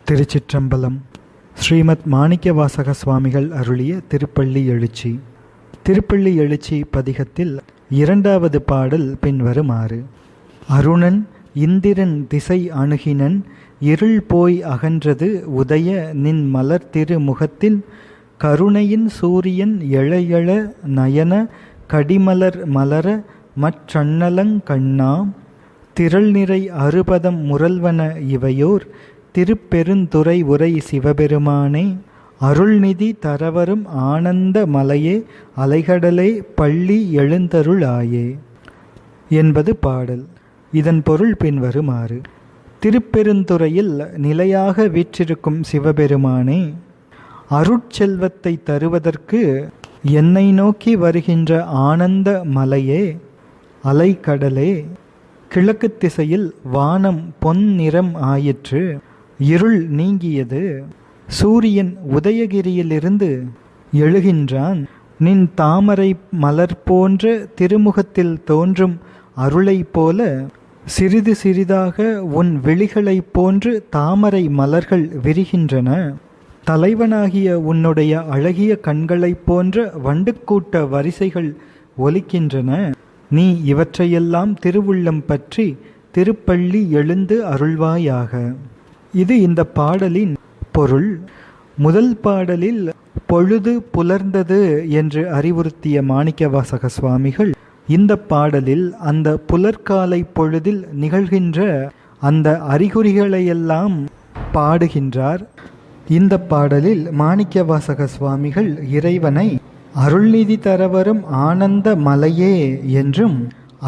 திருச்சிற்றம்பலம். ஸ்ரீமத் மாணிக்கவாசக சுவாமிகள் அருளிய திருப்பள்ளி எழுச்சி. திருப்பள்ளி எழுச்சி பதிகத்தில் இரண்டாவது பாடல் பின்வருமாறு. அருணன் இந்திரன் திசை அணுகினன், இருள் போய் அகன்றது உதய நின் மலர் திருமுகத்தில், கருணையின் சூரியன் எழையெழ நயன கடிமலர் மலர மற்றண்ணலங் கண்ணாம், திரள் நிறை அறுபதம் முரல்வன இவையோர் திருப்பெருந்துறை உரை சிவபெருமானே, அருள்நிதி தரவரும் ஆனந்த மலையே அலைகடலே பள்ளி எழுந்தருளாயே என்பது பாடல். இதன் பொருள் பின்வருமாறு. திருப்பெருந்துறையில் நிலையாக வீற்றிருக்கும் சிவபெருமானே, அருட்செல்வத்தை தருவதற்கு என்னை நோக்கி வருகின்ற ஆனந்த மலையே, அலைக்கடலே, கிழக்கு திசையில் வானம் பொன் நிறம் ஆயிற்று, இருள் நீங்கியது, சூரியன் உதயகிரியிலிருந்து எழுகின்றான், நின் தாமரை மலர் போன்ற திருமுகத்தில் தோன்றும் அருளை போல சிறிது சிறிதாக உன் விழிகளைப் போன்று தாமரை மலர்கள் விரிகின்றன, தலைவனாகிய உன்னுடைய அழகிய கண்களைப் போன்ற வண்டுக்கூட்ட வரிசைகள் ஒலிக்கின்றன, நீ இவற்றையெல்லாம் திருவுள்ளம் பற்றி திருப்பள்ளி எழுந்து அருள்வாயாக. இது இந்த பாடலின் பொருள். முதல் பாடலில் பொழுது புலர்ந்தது என்று அறிவுறுத்திய மாணிக்கவாசக சுவாமிகள் இந்த பாடலில் அந்த புலர்காலை பொழுதில் நிகழ்கின்ற அந்த அறிகுறிகளையெல்லாம் பாடுகின்றார். இந்த பாடலில் மாணிக்கவாசக சுவாமிகள் இறைவனை அருள்நிதி தரவரும் ஆனந்த மலையே என்றும்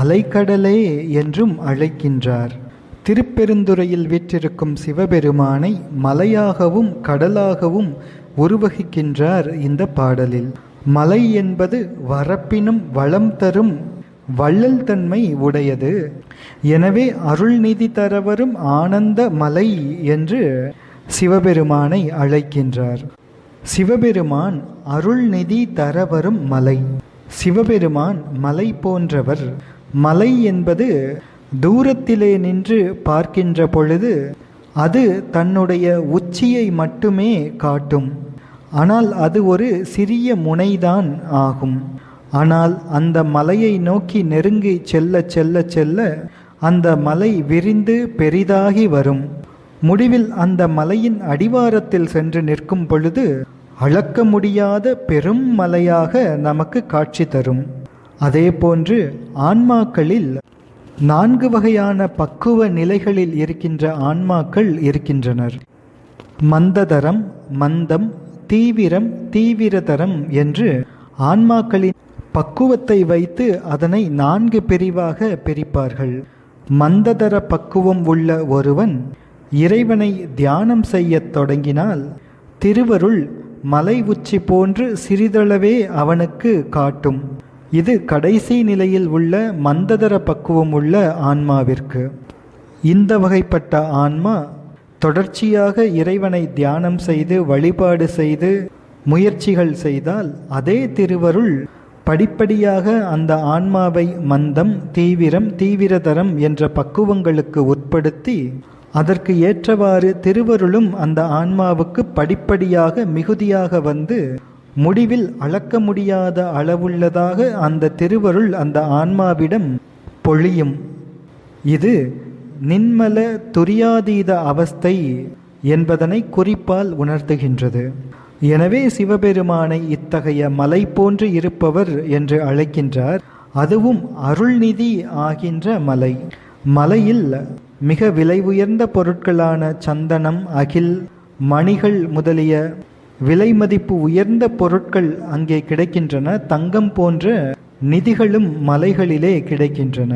அலைக்கடலே என்றும் அழைக்கின்றார். திருப்பெருந்துறையில் வீற்றிருக்கும் சிவபெருமானை மலையாகவும் கடலாகவும் உருவகிக்கின்றார் இந்த பாடலில். மலை என்பது வரப்பினும் வளம் தரும் வள்ளல் தன்மை உடையது. எனவே அருள்நிதி தரவரும் ஆனந்த மலை என்று சிவபெருமானை அழைக்கின்றார். சிவபெருமான் அருள்நிதி தரவரும் மலை. சிவபெருமான் மலை போன்றவர். மலை என்பது தூரத்திலே நின்று பார்க்கின்ற பொழுது அது தன்னுடைய உச்சியை மட்டுமே காட்டும். ஆனால் அது ஒரு சிறிய முனைதான் ஆகும். ஆனால் அந்த மலையை நோக்கி நெருங்கி செல்ல செல்ல செல்ல அந்த மலை விரிந்து பெரிதாகி வரும். முடிவில் அந்த மலையின் அடிவாரத்தில் சென்று நிற்கும் பொழுது அளக்க முடியாத பெரும் மலையாக நமக்கு காட்சி தரும். அதே போன்று ஆன்மாக்களில் 4 வகையான பக்குவ நிலைகளில் இருக்கின்ற ஆன்மாக்கள் இருக்கின்றனர். மந்ததரம், மந்தம், தீவிரம், தீவிரதரம் என்று ஆன்மாக்களின் பக்குவத்தை வைத்து அதனை 4 பிரிவாக பிரிப்பார்கள். மந்ததர பக்குவம் உள்ள ஒருவன் இறைவனை தியானம் செய்யத் தொடங்கினால் திருவருள் மலை உச்சி போன்று சிறிதளவே அவனுக்கு காட்டும். இது கடைசி நிலையில் உள்ள மந்ததர பக்குவம் உள்ள ஆன்மாவிற்கு. இந்த வகைப்பட்ட ஆன்மா தொடர்ச்சியாக இறைவனை தியானம் செய்து வழிபாடு செய்து முயற்சிகள் செய்தால் அதே திருவருள் படிப்படியாக அந்த ஆன்மாவை மந்தம், தீவிரம், தீவிரதரம் என்ற பக்குவங்களுக்கு உட்படுத்தி அதற்கு ஏற்றவாறு திருவருளும் அந்த ஆன்மாவுக்கு படிப்படியாக மிகுதியாக வந்து முடிவில் அளக்க முடியாத அளவுள்ளதாக அந்த திருவருள் அந்த ஆன்மாவிடம் பொழியும். இது நின்மல துரியாதீத அவஸ்தை என்பதனை குறிப்பால் உணர்த்துகின்றது. எனவே சிவபெருமானை இத்தகைய மலை போன்று இருப்பவர் என்று அழைக்கின்றார். அதுவும் அருள்நிதி ஆகின்ற மலை. மலையில் மிக விலை உயர்ந்த பொருட்களான சந்தனம், அகில், மணிகள் முதலிய விலை மதிப்பு உயர்ந்த பொருட்கள் அங்கே கிடைக்கின்றன. தங்கம் போன்ற நிதிகளும் மலைகளிலே கிடைக்கின்றன.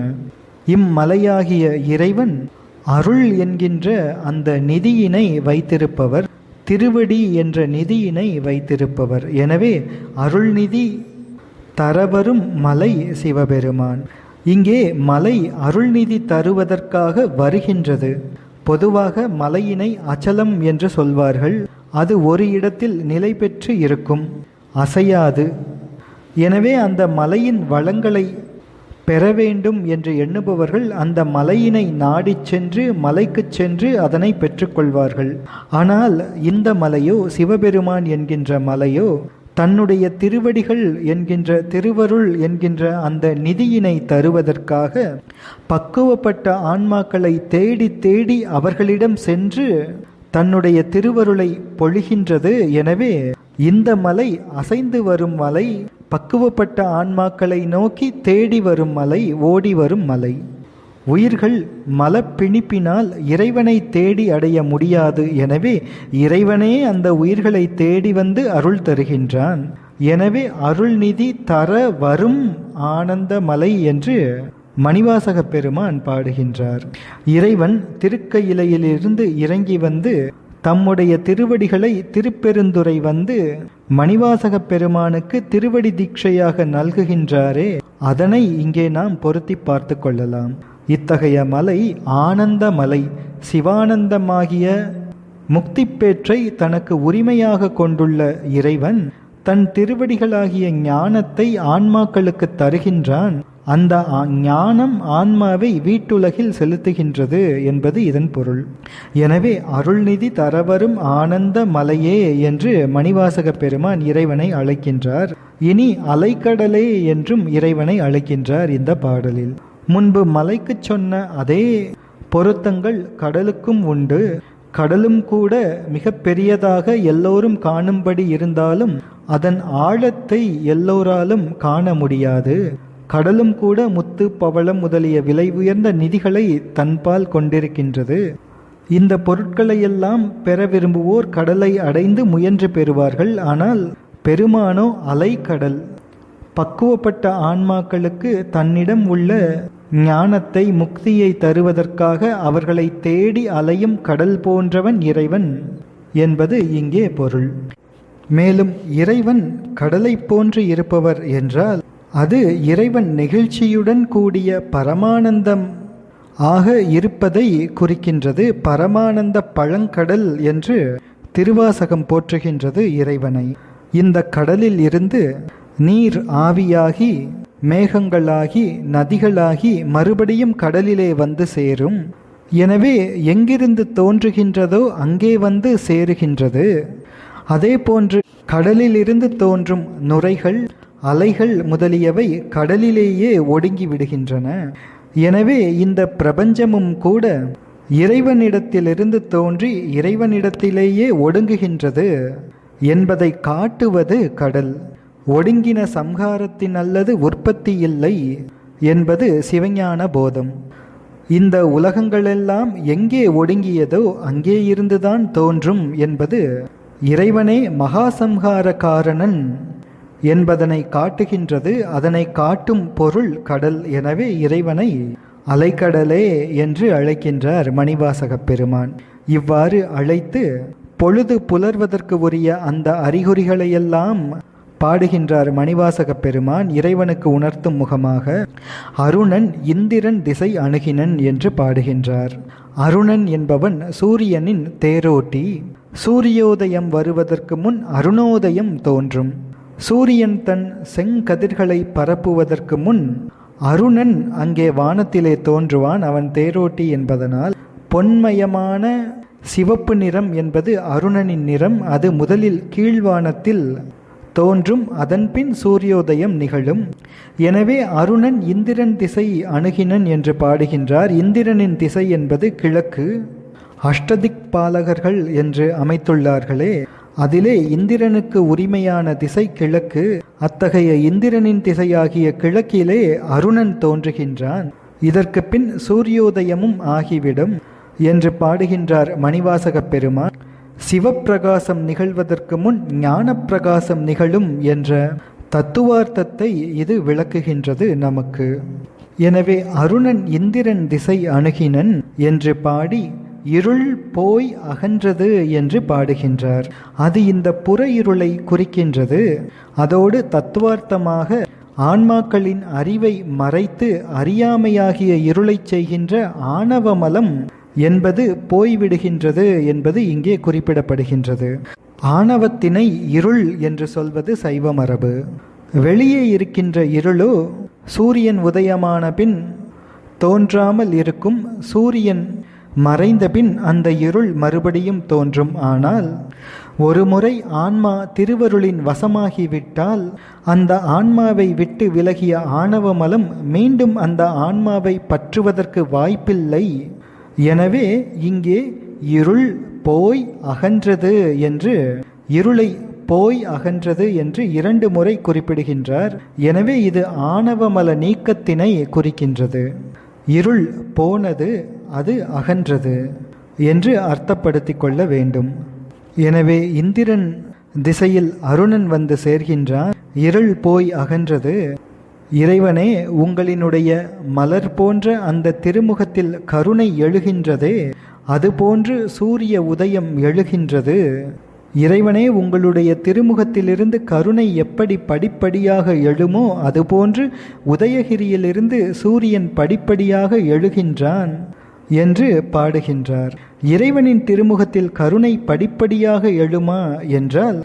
இம்மலையாகிய இறைவன் அருள் என்கின்ற அந்த நிதியினை வைத்திருப்பவர், திருவடி என்ற நிதியினை வைத்திருப்பவர். எனவே அருள்நிதி தரவரும் மலை சிவபெருமான். இங்கே மலை அருள்நிதி தருவதற்காக வருகின்றது. பொதுவாக மலையினை அச்சலம் என்று சொல்வார்கள். அது ஒரு இடத்தில் நிலை பெற்று இருக்கும், அசையாது. எனவே அந்த மலையின் வளங்களை பெற வேண்டும் என்று எண்ணுபவர்கள் அந்த மலையினை நாடிச் சென்று மலைக்குச் சென்று அதனை பெற்றுக்கொள்வார்கள். ஆனால் இந்த மலையோ, சிவபெருமான் என்கின்ற மலையோ, தன்னுடைய திருவடிகள் என்கின்ற திருவருள் என்கின்ற அந்த நிதியினை தருவதற்காக பக்குவப்பட்ட ஆன்மாக்களை தேடி தேடி அவர்களிடம் சென்று தன்னுடைய திருவருளை பொழிகின்றது. எனவே இந்த மலை அசைந்து வரும் மலை, பக்குவப்பட்ட ஆன்மாக்களை நோக்கி தேடி வரும் மலை, ஓடி வரும் மலை. உயிர்கள் மலப்பிணிப்பினால் இறைவனை தேடி அடைய முடியாது. எனவே இறைவனே அந்த உயிர்களை தேடி வந்து அருள் தருகின்றான். எனவே அருள்நிதி தர வரும் ஆனந்த மலை என்று மணிவாசக பெருமான் பாடுகின்றார். இறைவன் திருக்கையிலையிலிருந்து இறங்கி வந்து தம்முடைய திருவடிகளை திருப்பெருந்துறை வந்து மணிவாசக பெருமானுக்கு திருவடி தீட்சையாக நல்குகின்றாரே, அதனை இங்கே நாம் பொருத்தி பார்த்து கொள்ளலாம். இத்தகைய மலை ஆனந்த மலை, சிவானந்தமாகிய முக்திப்பேற்றை தனக்கு உரிமையாக கொண்டுள்ள இறைவன் தன் திருவடிகளாகிய ஞானத்தை ஆன்மாக்களுக்கு தருகின்றான். அந்த ஞானம் ஆன்மாவை வீட்டுலகில் செலுத்துகின்றது என்பது இதன் பொருள். எனவே அருள்நிதி தரவரும் ஆனந்த மலையே என்று மணிவாசக பெருமான் இறைவனை அழைக்கின்றார். இனி அலைக்கடலே என்றும் இறைவனை அழைக்கின்றார் இந்த பாடலில். முன்பு மலைக்கு சொன்ன அதே பொருத்தங்கள் கடலுக்கும் உண்டு. கடலும் கூட மிக பெரியதாக எல்லோரும் காணும்படி இருந்தாலும் அதன் ஆழத்தை எல்லோராலும் காண முடியாது. கடலும் கூட முத்து, பவளம் முதலிய விலை உயர்ந்த நிதிகளை தன்பால் கொண்டிருக்கின்றது. இந்த பொருட்களையெல்லாம் பெற விரும்புவோர் கடலை அடைந்து முயன்று பெறுவார்கள். ஆனால் பெருமானோ அலைக்கடல். பக்குவப்பட்ட ஆன்மாக்களுக்கு தன்னிடம் உள்ள ஞானத்தை, முக்தியை தருவதற்காக அவர்களை தேடி அலையும் கடல் போன்றவன் இறைவன் என்பது இங்கே பொருள். மேலும் இறைவன் கடலை போன்று இருப்பவர் என்றால் அது இறைவன் நெகிழ்ச்சியுடன் கூடிய பரமானந்தம் ஆக இருப்பதை குறிக்கின்றது. பரமானந்த பழங்கடல் என்று திருவாசகம் போற்றுகின்றது இறைவனை. இந்த கடலில் இருந்து நீர் ஆவியாகி மேகங்களாகி நதிகளாகி மறுபடியும் கடலிலே வந்து சேரும். எனவே எங்கிருந்து தோன்றுகின்றதோ அங்கே வந்து சேருகின்றது. அதே போன்று கடலிலிருந்து தோன்றும் நுரைகள், அலைகள் முதலியவை கடலிலேயே ஒடுங்கி விடுகின்றன. எனவே இந்த பிரபஞ்சமும் கூட இறைவனிடத்திலிருந்து தோன்றி இறைவனிடத்திலேயே ஒடுங்குகின்றது என்பதை காட்டுவது கடல். ஒடுங்கின சம்ஹாரத்தின் அல்லது உற்பத்தி இல்லை என்பது சிவஞான போதம். இந்த உலகங்களெல்லாம் எங்கே ஒடுங்கியதோ அங்கே இருந்துதான் தோன்றும் என்பது இறைவனே மகாசம்ஹார காரணன் என்பதனை காட்டுகின்றது. அதனை காட்டும் பொருள் கடல். எனவே இறைவனை அலைக்கடலே என்று அழைக்கின்றார் மணிவாசக பெருமான். இவ்வாறு அழைத்து பொழுது புலர்வதற்கு உரிய அந்த அறிகுறிகளையெல்லாம் பாடுகின்றார் மணிவாசக பெருமான். இறைவனுக்கு உணர்த்தும் முகமாக அருணன் இந்திரன் திசை அணுகினன் என்று பாடுகின்றார். அருணன் என்பவன் சூரியனின் தேரோட்டி. சூரியோதயம் வருவதற்கு முன் அருணோதயம் தோன்றும். சூரியன் தன் செங்கதிர்களை பரப்புவதற்கு முன் அருணன் அங்கே வானத்திலே தோன்றுவான். அவன் தேரோட்டி என்பதனால் பொன்மயமான சிவப்பு நிறம் என்பது அருணனின் நிறம். அது முதலில் கீழ்வானத்தில் தோன்றும். அதன்பின் சூரியோதயம் நிகழும். எனவே அருணன் இந்திரன் திசை அணுகினன் என்று பாடுகின்றார். இந்திரனின் திசை என்பது கிழக்கு. அஷ்டதிக் பாலகர்கள் என்று அமைத்துள்ளார்களே, அதிலே இந்திரனுக்கு உரிமையான திசை கிழக்கு. அத்தகைய இந்திரனின் திசையாகிய கிழக்கிலே அருணன் தோன்றுகின்றான். இதற்கு பின் சூரியோதயமும் ஆகிவிடும் என்று பாடுகின்றார் மணிவாசக பெருமான். சிவப்பிரகாசம் நிகழ்வதற்கு முன் ஞான பிரகாசம் நிகழும் என்ற தத்துவார்த்தத்தை இது விளக்குகின்றது நமக்கு. எனவே அருணன் இந்திரன் திசை அணுகினன் என்று பாடி இருள் போய் அகன்றது என்று பாடுகின்றார். அது இந்த புற இருளை குறிக்கின்றது. அதோடு தத்துவார்த்தமாக ஆன்மாக்களின் அறிவை மறைத்து அறியாமையாகிய இருளை செய்கின்ற ஆணவமலம் என்பது போய்விடுகின்றது என்பது இங்கே குறிப்பிடப்படுகின்றது. ஆணவத்தினை இருள் என்று சொல்வது சைவ மரபு. வெளியே இருக்கின்ற இருளோ சூரியன் உதயமான பின் தோன்றாமல் இருக்கும், சூரியன் மறைந்த பின் அந்த இருள் மறுபடியும் தோன்றும். ஆனால் ஒருமுறை ஆன்மா திருவருளின் வசமாகிவிட்டால் அந்த ஆன்மாவை விட்டு விலகிய ஆணவ மலம் மீண்டும் அந்த ஆன்மாவை பற்றுவதற்கு வாய்ப்பில்லை. எனவே இங்கே இருள் போய் அகன்றது என்று, இருளை போய் அகன்றது என்று 2 முறை குறிப்பிடுகின்றார். எனவே இது ஆணவமல நீக்கத்தினை குறிக்கின்றது. இருள் போனது, அது அகன்றது என்று அர்த்தப்படுத்தி கொள்ள வேண்டும். எனவே இந்திரன் திசையில் அருணன் வந்து சேர்கின்றான். இருள் போய் அகன்றது. இறைவனே, உங்களினுடைய மலர் போன்ற அந்த திருமுகத்தில் கருணை எழுகின்றதே, அதுபோன்று சூரிய உதயம் எழுகின்றது. இறைவனே, உங்களுடைய திருமுகத்திலிருந்து கருணை எப்படி படிப்படியாக எழுமோ அதுபோன்று உதயகிரியிலிருந்து சூரியன் படிப்படியாக எழுகின்றான் என்று பாடுகின்றார். இறைவனின் திருமுகத்தில் கருணை படிப்படியாக எழுமா என்றால்,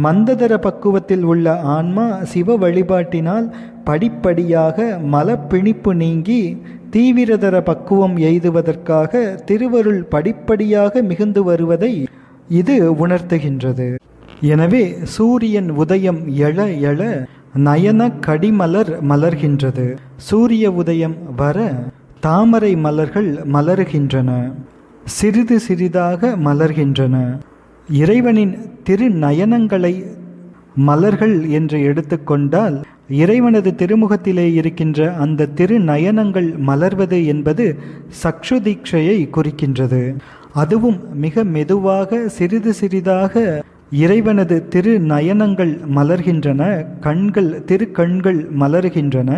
மந்ததர பக்குவத்தில் உள்ள ஆன்மா சிவ வழிபாட்டினால் படிப்படியாக மலப்பிணிப்பு நீங்கி தீவிரதர பக்குவம் எய்துவதற்காக திருவருள் படிப்படியாக மிகுந்து வருவதை இது உணர்த்துகின்றது. எனவே சூரியன் உதயம் எழ எழ நயன கடிமலர் மலர்கின்றது. சூரிய உதயம் வர தாமரை மலர்கள் மலருகின்றன, சிறிது சிறிதாக மலர்கின்றன. இறைவனின் திருநயனங்களை மலர்கள் என்று எடுத்துக்கொண்டால், இறைவனது திருமுகத்திலே இருக்கின்ற அந்த திருநயனங்கள் மலர்வது என்பது சக்ஷு தீட்சையை குறிக்கின்றது. அதுவும் மிக மெதுவாக சிறிது சிறிதாக இறைவனது திருநயனங்கள் மலர்கின்றன, கண்கள் திருக்கண்கள் மலர்கின்றன.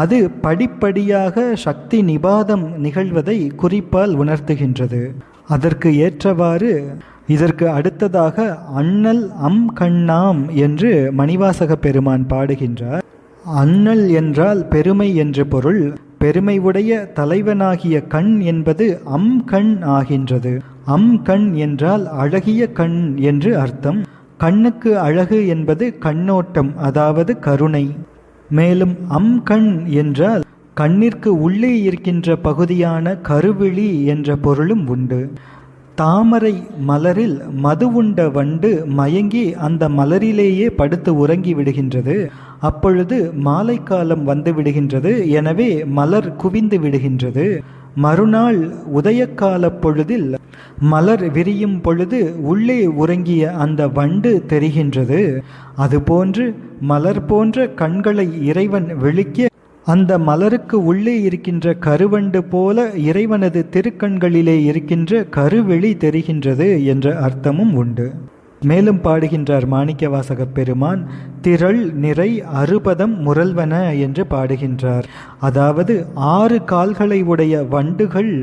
அது படிப்படியாக சக்தி நிபாதம் நிகழ்வதை குறிப்பால் உணர்த்துகின்றது. அதற்கு ஏற்றவாறு இதற்கு அடுத்ததாக அண்ணல் கண்ணாம் என்று மணிவாசக பெருமான் பாடுகின்றார். அண்ணல் என்றால் பெருமை என்று பொருள். பெருமை உடைய தலைவனாகிய கண் என்பது கண் ஆகின்றது. கண் என்றால் அழகிய கண் என்று அர்த்தம். கண்ணுக்கு அழகு என்பது கண்ணோட்டம், அதாவது கருணை. மேலும் கண் என்றால் கண்ணிற்கு உள்ளே இருக்கின்ற பகுதியான கருவிழி என்ற பொருளும் உண்டு. தாமரை மலரில் மது உண்ட வண்டு மயங்கி அந்த மலரிலேயே படுத்து உறங்கி விடுகின்றது. அப்பொழுது மாலை காலம் வந்து விடுகின்றது. எனவே மலர் குவிந்து விடுகின்றது. மறுநாள் உதயக்கால பொழுதில் மலர் விரியும் பொழுது உள்ளே உறங்கிய அந்த வண்டு தெரிகின்றது. அதுபோன்று மலர் போன்ற கண்களை இறைவன் விழிக்க அந்த மலருக்கு உள்ளே இருக்கின்ற கருவண்டு போல இறைவனது திருக்கண்களிலே இருக்கின்ற கருவெளி தெரிகின்றது என்ற அர்த்தமும் உண்டு. மேலும் பாடுகின்றார் மாணிக்கவாசக பெருமான், திரள் நிறை அறுபதம் முரல்வன என்று பாடுகின்றார். அதாவது 6 கால்களை உடைய வண்டுகள்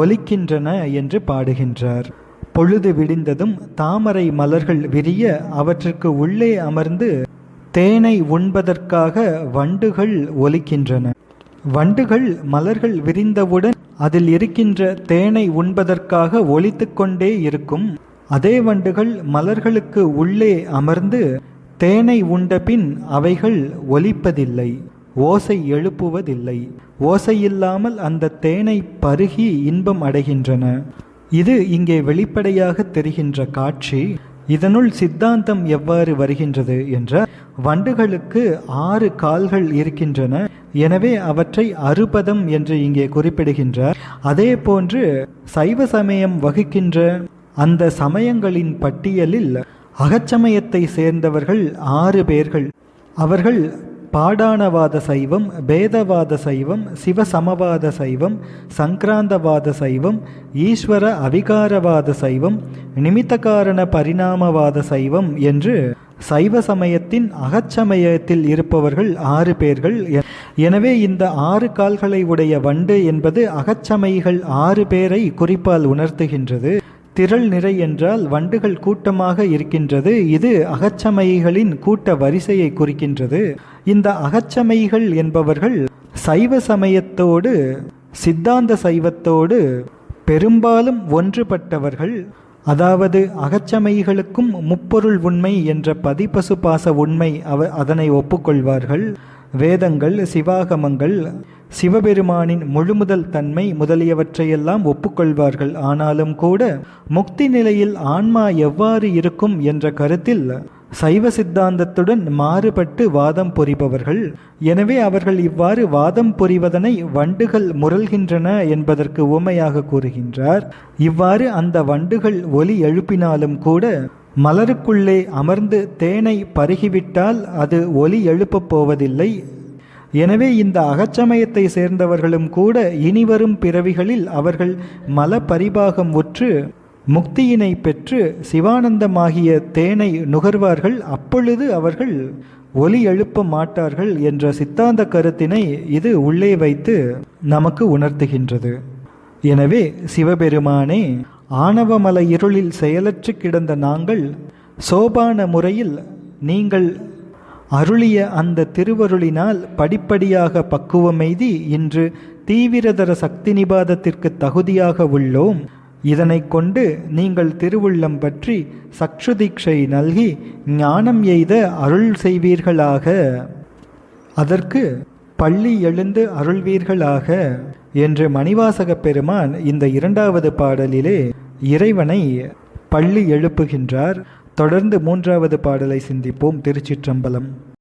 ஒலிக்கின்றன என்று பாடுகின்றார். பொழுது விடிந்ததும் தாமரை மலர்கள் விரிய அவற்றுக்கு உள்ளே அமர்ந்து தேனை உண்பதற்காக வண்டுகள் ஒலிக்கின்றன. வண்டுகள் மலர்கள் விரிந்தவுடன் அதில் இருக்கின்ற தேனை உண்பதற்காக ஒலித்து கொண்டே இருக்கும். அதே வண்டுகள் மலர்களுக்கு உள்ளே அமர்ந்து தேனை உண்ட பின் அவைகள் ஒலிப்பதில்லை, ஓசை எழுப்புவதில்லை. ஓசையில்லாமல் அந்த தேனை பருகி இன்பம் அடைகின்றன. இது இங்கே வெளிப்படையாக தெரிகின்ற காட்சி. இதனுள் சித்தாந்தம் எவ்வாறு வருகின்றது என்றால், வண்டுகளுக்கு 6 கால்கள் இருக்கின்றன. எனவே அவற்றை அறுபதம் என்று இங்கே குறிப்பிடுகின்றார். அதே போன்று சைவ சமயம் வகுக்கின்ற அந்த சமயங்களின் பட்டியலில் அகச்சமயத்தை சேர்ந்தவர்கள் 6 பேர்கள். அவர்கள் பாடானவாத சைவம், பேதவாத சைவம், சிவசமவாத சைவம், சங்கிராந்தவாத சைவம், ஈஸ்வர அவிகாரவாத சைவம், நிமித்தகாரண பரிணாமவாத சைவம் என்று சைவ சமயத்தின் அகச்சமயத்தில் இருப்பவர்கள் 6 பேர்கள். எனவே இந்த 6 கால்களை உடைய வண்டு என்பது அகச்சமயிகள் 6 பேரை குறிப்பால் உணர்த்துகின்றது. திரள் நிறை என்றால் வண்டுகள் கூட்டமாக இருக்கின்றது. இது அகச்சமயிகளின் கூட்ட வரிசையை குறிக்கின்றது. இந்த அகச்சமயிகள் என்பவர்கள் சைவ சமயத்தோடு சித்தாந்த சைவத்தோடு பெரும்பாலும் ஒன்றுபட்டவர்கள். அதாவது அகச்சமயிகளுக்கும் முப்பொருள் உண்மை என்ற பதிபசு பாச உண்மை அதனை ஒப்புக்கொள்வார்கள். வேதங்கள், சிவாகமங்கள், சிவபெருமானின் முழுமுதல் தன்மை முதலியவற்றையெல்லாம் ஒப்புக்கொள்வார்கள். ஆனாலும் கூட முக்தி நிலையில் ஆன்மா எவ்வாறு இருக்கும் என்ற கருத்தில் சைவ சித்தாந்தத்துடன் மாறுபட்டு வாதம் புரிபவர்கள். எனவே அவர்கள் இவ்வாறு வாதம் புரிவதனை வண்டுகள் முரல்கின்றன என்பதற்கு உவமையாக கூறுகின்றார். இவ்வாறு அந்த வண்டுகள் ஒலி எழுப்பினாலும் கூட மலருக்குள்ளே அமர்ந்து தேனை பருகிவிட்டால் அது ஒலி எழுப்பப் போவதில்லை. எனவே இந்த அகச்சமயத்தை சேர்ந்தவர்களும் கூட இனிவரும் பிறவிகளில் அவர்கள் மல பரிபாகம் உற்று முக்தியினை பெற்று சிவானந்தமாகிய தேனை நுகர்வார்கள். அப்பொழுது அவர்கள் ஒலி எழுப்ப மாட்டார்கள் என்ற சித்தாந்த கருத்தினை இது உள்ளே வைத்து நமக்கு உணர்த்துகின்றது. எனவே சிவபெருமானே, ஆணவமல இருளில் செயலற்று கிடந்த நாங்கள் சோபான முறையில் நீங்கள் அருளிய அந்த திருவருளினால் படிப்படியாக பக்குவமெய்தி இன்று தீவிரதர சக்தி நிபாதத்திற்கு தகுதியாக உள்ளோம். இதனை கொண்டு நீங்கள் திருவுள்ளம் பற்றி சக்ஷு தீட்சை நல்கி ஞானம் எய்த அருள் செய்வீர்களாக, அதற்கு பள்ளி எழுந்து அருள்வீர்களாக என்று மணிவாசக பெருமான் இந்த 2வது பாடலிலே இறைவனை பள்ளி எழுப்புகின்றார். தொடர்ந்து 3வது பாடலை சிந்திப்போம். திருச்சிற்றம்பலம்.